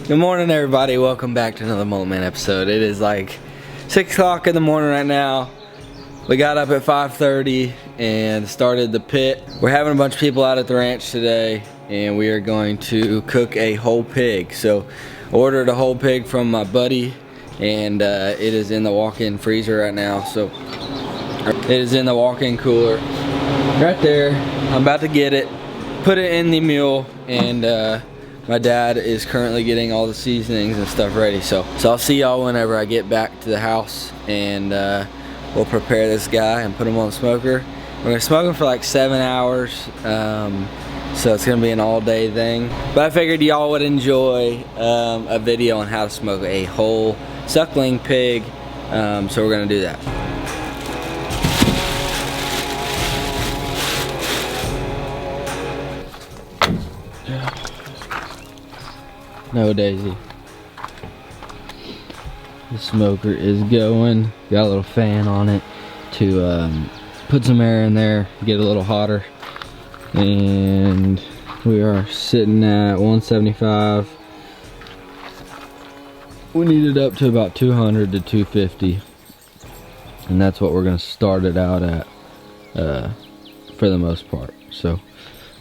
Good morning, everybody. Welcome back to another Mullet Man episode. It is like 6 o'clock in the morning right now. We got up at 5:30 and started the pit. We're having a bunch of people out at the ranch today, and we are going to cook a whole pig. So I ordered a whole pig from my buddy, and it is in the walk-in freezer right now. So it is in the walk-in cooler right there. I'm about to get it, put it in the mule, and my dad is currently getting all the seasonings and stuff ready. So I'll see y'all whenever I get back to the house, and we'll prepare this guy and put him on the smoker. We're gonna smoke him for like 7 hours, so it's gonna be an all-day thing. But I figured y'all would enjoy a video on how to smoke a whole suckling pig, so we're gonna do that. No, Daisy. The smoker is going. Got a little fan on it to put some air in there, get it a little hotter. And we are sitting at 175. We need it up to about 200 to 250. And that's what we're gonna start it out at for the most part. So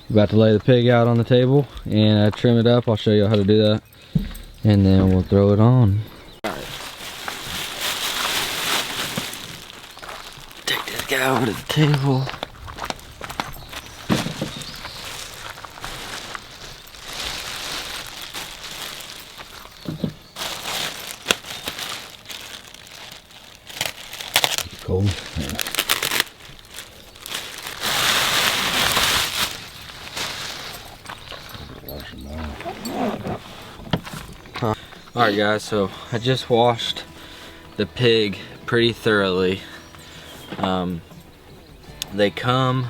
about to lay the pig out on the table and trim it up. I'll show you how to do that, and then we'll throw it on. Alright. Take this guy over to the table. Cool. Yeah. Alright guys, so I just washed the pig pretty thoroughly. They come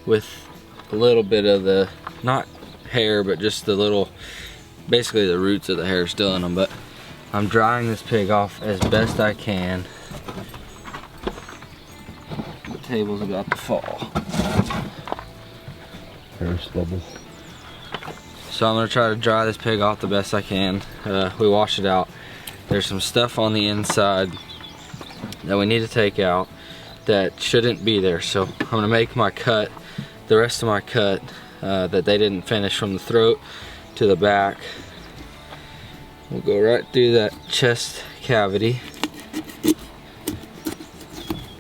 with a little bit of the, not hair, but just the little, basically the roots of the hair still in them. But I'm drying this pig off as best I can. The table's about to fall. Hair stubble. So I'm gonna try to dry this pig off the best I can. We washed it out. There's some stuff on the inside that we need to take out that shouldn't be there. So I'm gonna make my cut, the rest of my cut that they didn't finish, from the throat to the back. We'll go right through that chest cavity,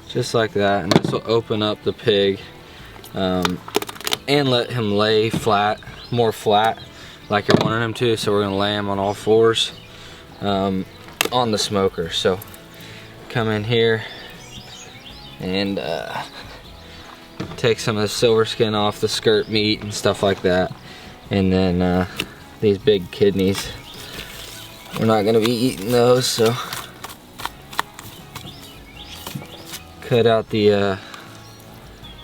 just like that, and this will open up the pig and let him lay flat, more flat, like you're wanting him to. So we're gonna lay him on all fours on the smoker. So come in here and take some of the silver skin off the skirt meat and stuff like that, and then these big kidneys, we're not gonna be eating those, so cut out the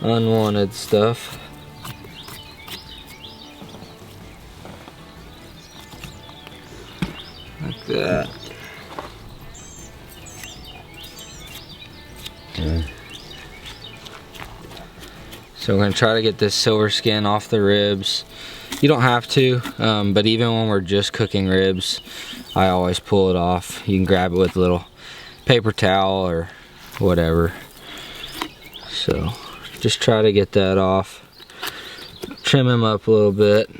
unwanted stuff. Like that. Okay. So we're going to try to get this silver skin off the ribs. You don't have to, but even when we're just cooking ribs, I always pull it off. You can grab it with a little paper towel or whatever. So just try to get that off. Trim him up a little bit.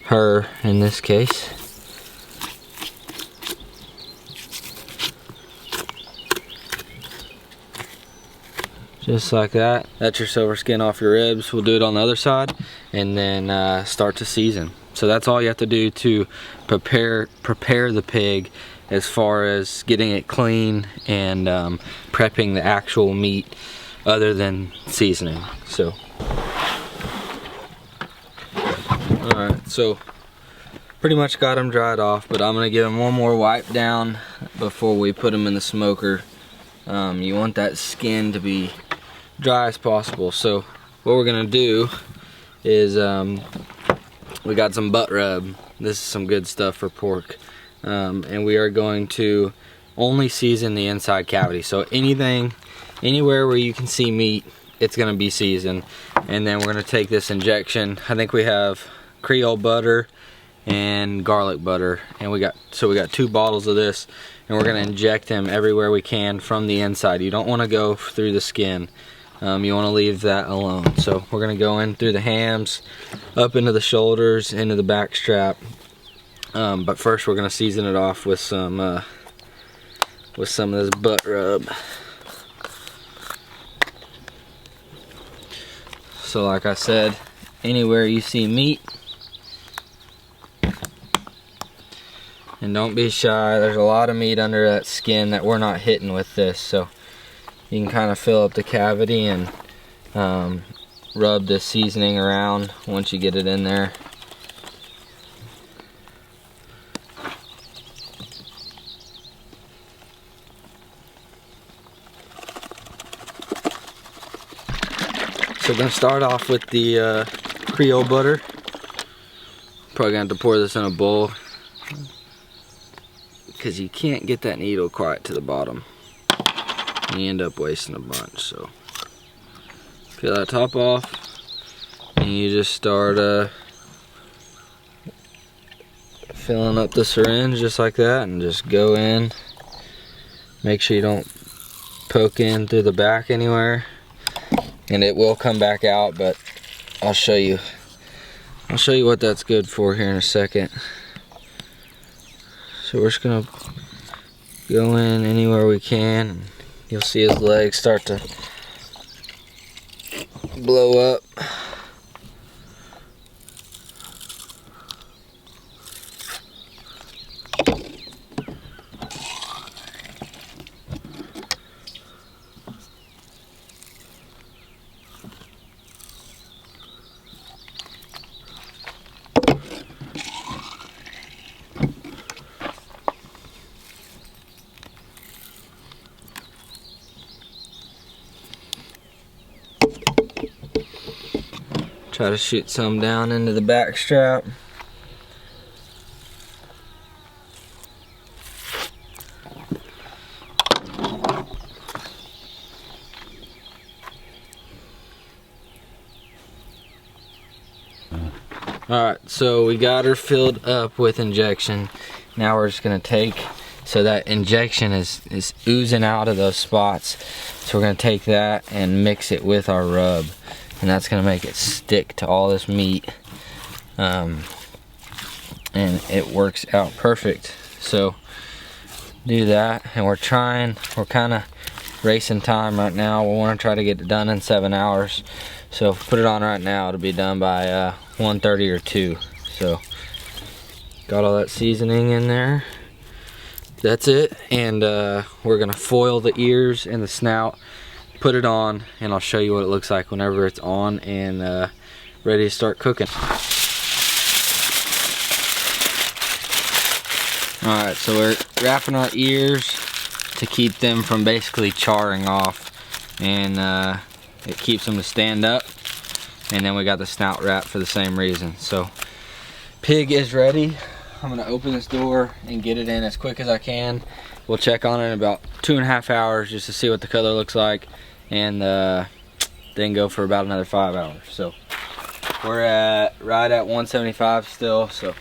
Her, in this case. Just like that. That's your silver skin off your ribs. We'll do it on the other side, and then start to season. So that's all you have to do to prepare the pig, as far as getting it clean and prepping the actual meat, other than seasoning. So alright, so pretty much got them dried off, but I'm gonna give them one more wipe down before we put them in the smoker. You want that skin to be dry as possible. So what we're gonna do is we got some butt rub. This is some good stuff for pork, and we are going to only season the inside cavity. So anywhere where you can see meat, it's gonna be seasoned. And then we're gonna take this injection. I think we have Creole butter and garlic butter. And we got 2 bottles of this, and we're gonna inject them everywhere we can from the inside. You don't want to go through the skin. You want to leave that alone. So we're gonna go in through the hams, up into the shoulders, into the back strap. But first we're gonna season it off with some of this butt rub. So like I said, anywhere you see meat, and don't be shy, there's a lot of meat under that skin that we're not hitting with this, so you can kind of fill up the cavity and rub this seasoning around once you get it in there. So we're gonna start off with the Creole butter. Probably gonna have to pour this in a bowl because you can't get that needle quite to the bottom. And you end up wasting a bunch. So peel that top off, and you just start filling up the syringe just like that, and just go in. Make sure you don't poke in through the back anywhere. And it will come back out, but I'll show you what that's good for here in a second. So we're just gonna go in anywhere we can, and you'll see his legs start to blow up. Try to shoot some down into the back strap. Alright, so we got her filled up with injection. Now we're just gonna take, so that injection is oozing out of those spots. So we're gonna take that and mix it with our rub. And that's gonna make it stick to all this meat. And it works out perfect. So do that, and we're kind of racing time right now. We want to try to get it done in 7 hours. So if we put it on right now, it'll be done by 1:30 or 2. So got all that seasoning in there. That's it. And we're gonna foil the ears and the snout, put it on, and I'll show you what it looks like whenever it's on and ready to start cooking. Alright, so we're wrapping our ears to keep them from basically charring off, and it keeps them to stand up. And then we got the snout wrap for the same reason. So pig is ready. I'm gonna open this door and get it in as quick as I can. We'll check on it in about 2.5 hours just to see what the color looks like, and then go for about another 5 hours. So we're right at 175 still. So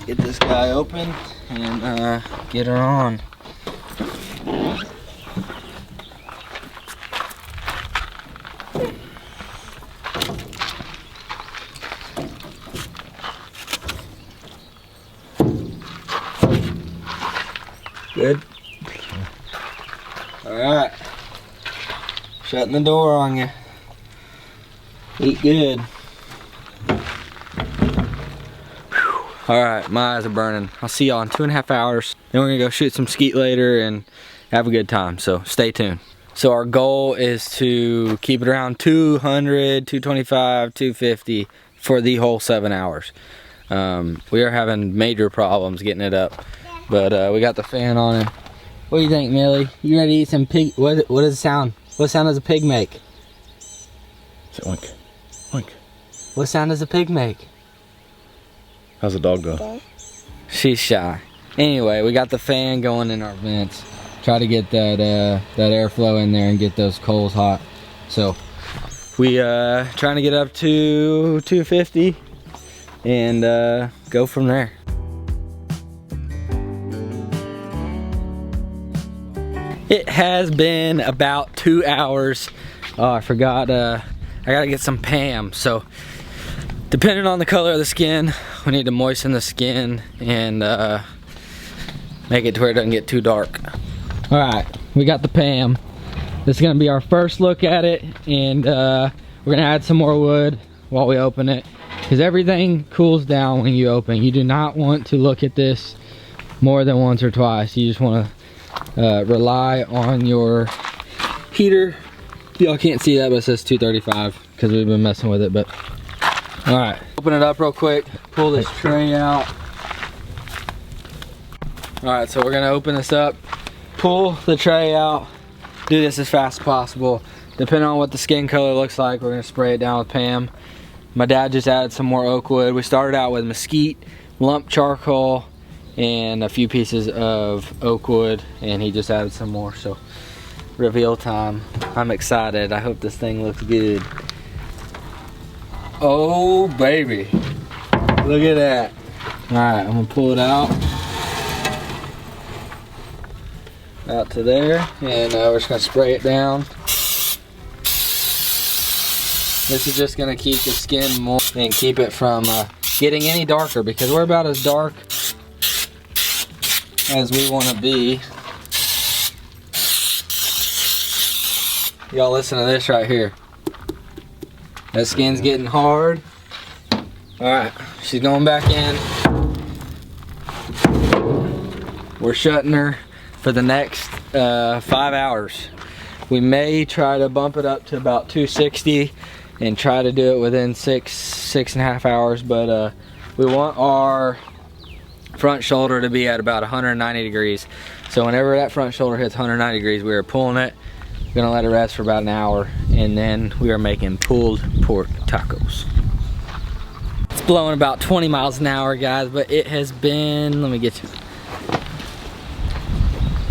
get this guy open and get her on. Good. Alright. Shutting the door on you. Eat good. Alright, my eyes are burning. I'll see y'all in 2.5 hours. Then we're gonna go shoot some skeet later and have a good time, so stay tuned. So our goal is to keep it around 200, 225, 250 for the whole 7 hours. We are having major problems getting it up, but we got the fan on it. What do you think, Millie? You ready to eat some pig? What does it sound? What sound does a pig make? It's oink, oink. What sound does a pig make? How's the dog go? She's shy. Anyway, we got the fan going in our vents. Try to get that airflow in there and get those coals hot. So we trying to get up to 250, and go from there. It has been about 2 hours. Oh, I forgot, I gotta get some Pam. So, depending on the color of the skin, we need to moisten the skin and make it to where it doesn't get too dark. All right, we got the Pam. This is gonna be our first look at it, and we're gonna add some more wood while we open it, because everything cools down when you open. You do not want to look at this more than once or twice. You just wanna rely on your heater. Y'all can't see that, but it says 235 because we've been messing with it. But all right, open it up real quick, pull this tray out. All right, so we're gonna open this up, pull the tray out, do this as fast as possible. Depending on what the skin color looks like, we're gonna spray it down with Pam. My dad just added some more oak wood. We started out with mesquite, lump charcoal, and a few pieces of oak wood, and he just added some more. So reveal time. I'm excited. I hope this thing looks good. Oh baby, look at that. All right, I'm gonna pull it out to there, and we're just gonna spray it down. This is just gonna keep the skin more and keep it from getting any darker, because we're about as dark as we want to be. Y'all listen to this right here. That skin's getting hard. Alright, she's going back in. We're shutting her for the next 5 hours. We may try to bump it up to about 260 and try to do it within six and a half hours, but we want our front shoulder to be at about 190 degrees. So whenever that front shoulder hits 190 degrees, we are pulling it. We're gonna let it rest for about an hour, and then we are making pulled pork tacos. It's blowing about 20 miles an hour, guys, but it has been, let me get you.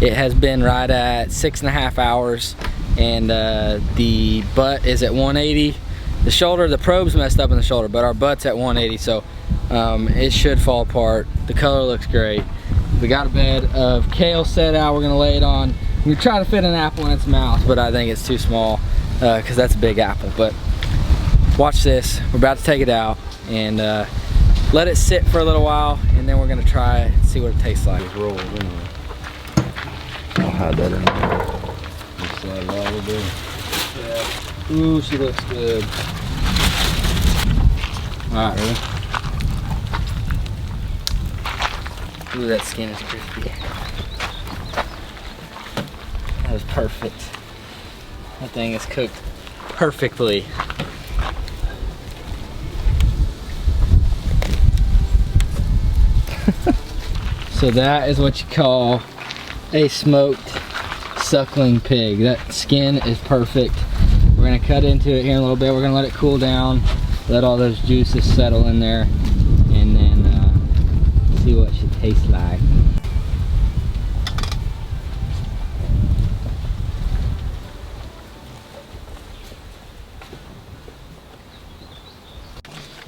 It has been right at 6.5 hours, and the butt is at 180. The shoulder, the probe's messed up in the shoulder, but our butt's at 180, so it should fall apart. The color looks great. We got a bed of kale set out. We're gonna lay it on. We try to fit an apple in its mouth, but I think it's too small because that's a big apple. But watch this. We're about to take it out and let it sit for a little while, and then we're gonna try it and see what it tastes like. It's rolled anyway. I'll hide that in there. Just slide it all over there. Yeah. Ooh, she looks good. All right, ready? Ooh, that skin is crispy. That was perfect. That thing is cooked perfectly. So that is what you call a smoked suckling pig. That skin is perfect. We're gonna cut into it here in a little bit. We're gonna let it cool down, let all those juices settle in there, and then see what she tastes like.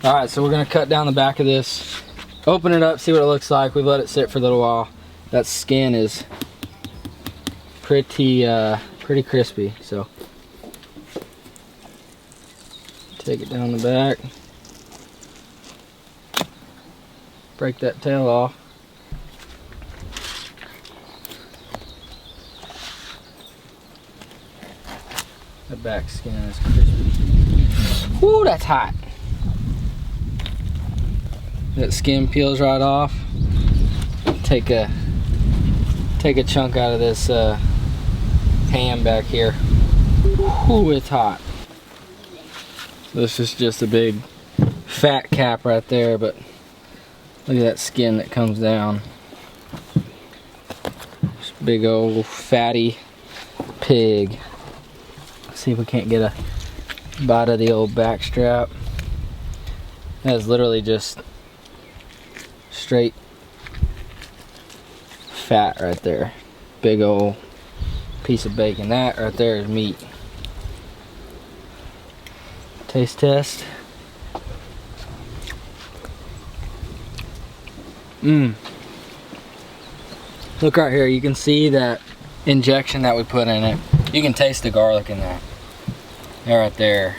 All right, so we're gonna cut down the back of this, open it up, see what it looks like. We've let it sit for a little while. That skin is pretty crispy, so take it down the back, break that tail off. The back skin is crispy. Woo, that's hot. That skin peels right off. Take a chunk out of this ham back here. Woo, it's hot. This is just a big fat cap right there, but look at that skin that comes down. This big old fatty pig. Let's see if we can't get a bite of the old back strap. That is literally just straight fat right there. Big old piece of bacon. That right there is meat. Taste test. Look right here, you can see that injection that we put in it. You can taste the garlic in that. That right there.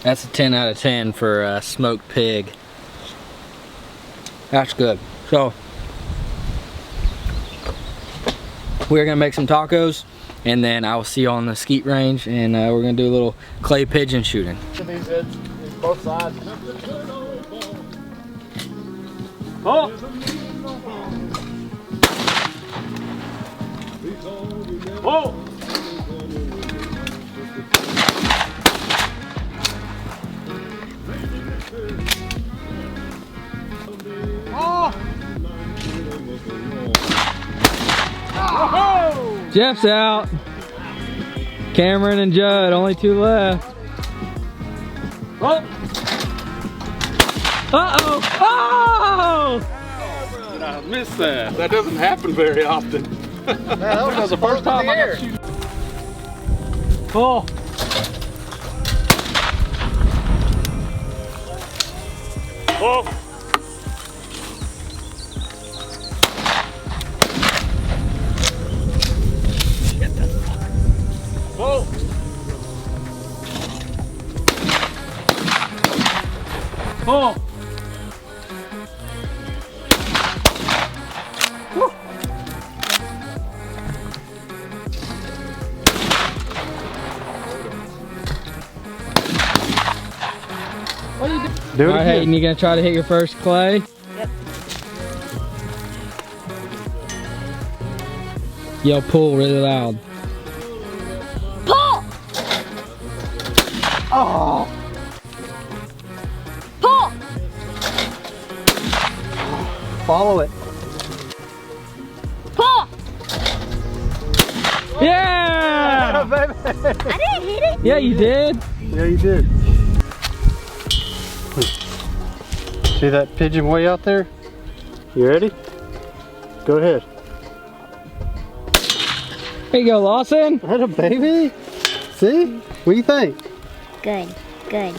That's a 10 out of 10 for smoked pig. That's good. So, we're gonna make some tacos, and then I will see you on the skeet range, and we're gonna do a little clay pigeon shooting. These heads, both sides. Oh! Oh! Oh! Jeff's out. Cameron and Judd, only 2 left. Oh! Uh-oh! Oh! I missed that. That doesn't happen very often. That was the first time I got shoot. Oh! Oh! Whoa! Oh! Woo. What are you doing? Do it All right, again. Hayden, you gonna try to hit your first clay? Yep. Yell pull really loud. Pull! Oh! Pull! Follow it. Pull! Yeah! baby. I didn't hit it. Yeah, you did. Yeah, you did. See that pigeon way out there? You ready? Go ahead. There you go, Lawson. That a baby? See? What do you think? Good, good,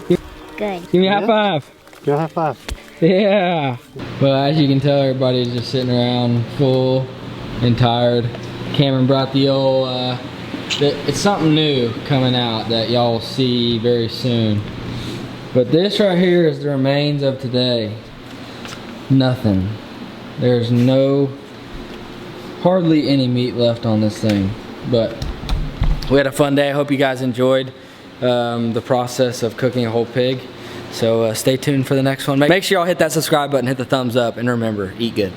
good. Give me a high Yeah. five. Go high five. Yeah. Well, as you can tell, everybody's just sitting around full and tired. Cameron brought the old, it's something new coming out that y'all will see very soon. But this right here is the remains of today. Nothing. There's hardly any meat left on this thing. But we had a fun day. I hope you guys enjoyed the process of cooking a whole pig. So stay tuned for the next one. Make sure y'all hit that subscribe button, hit the thumbs up, and remember, eat good.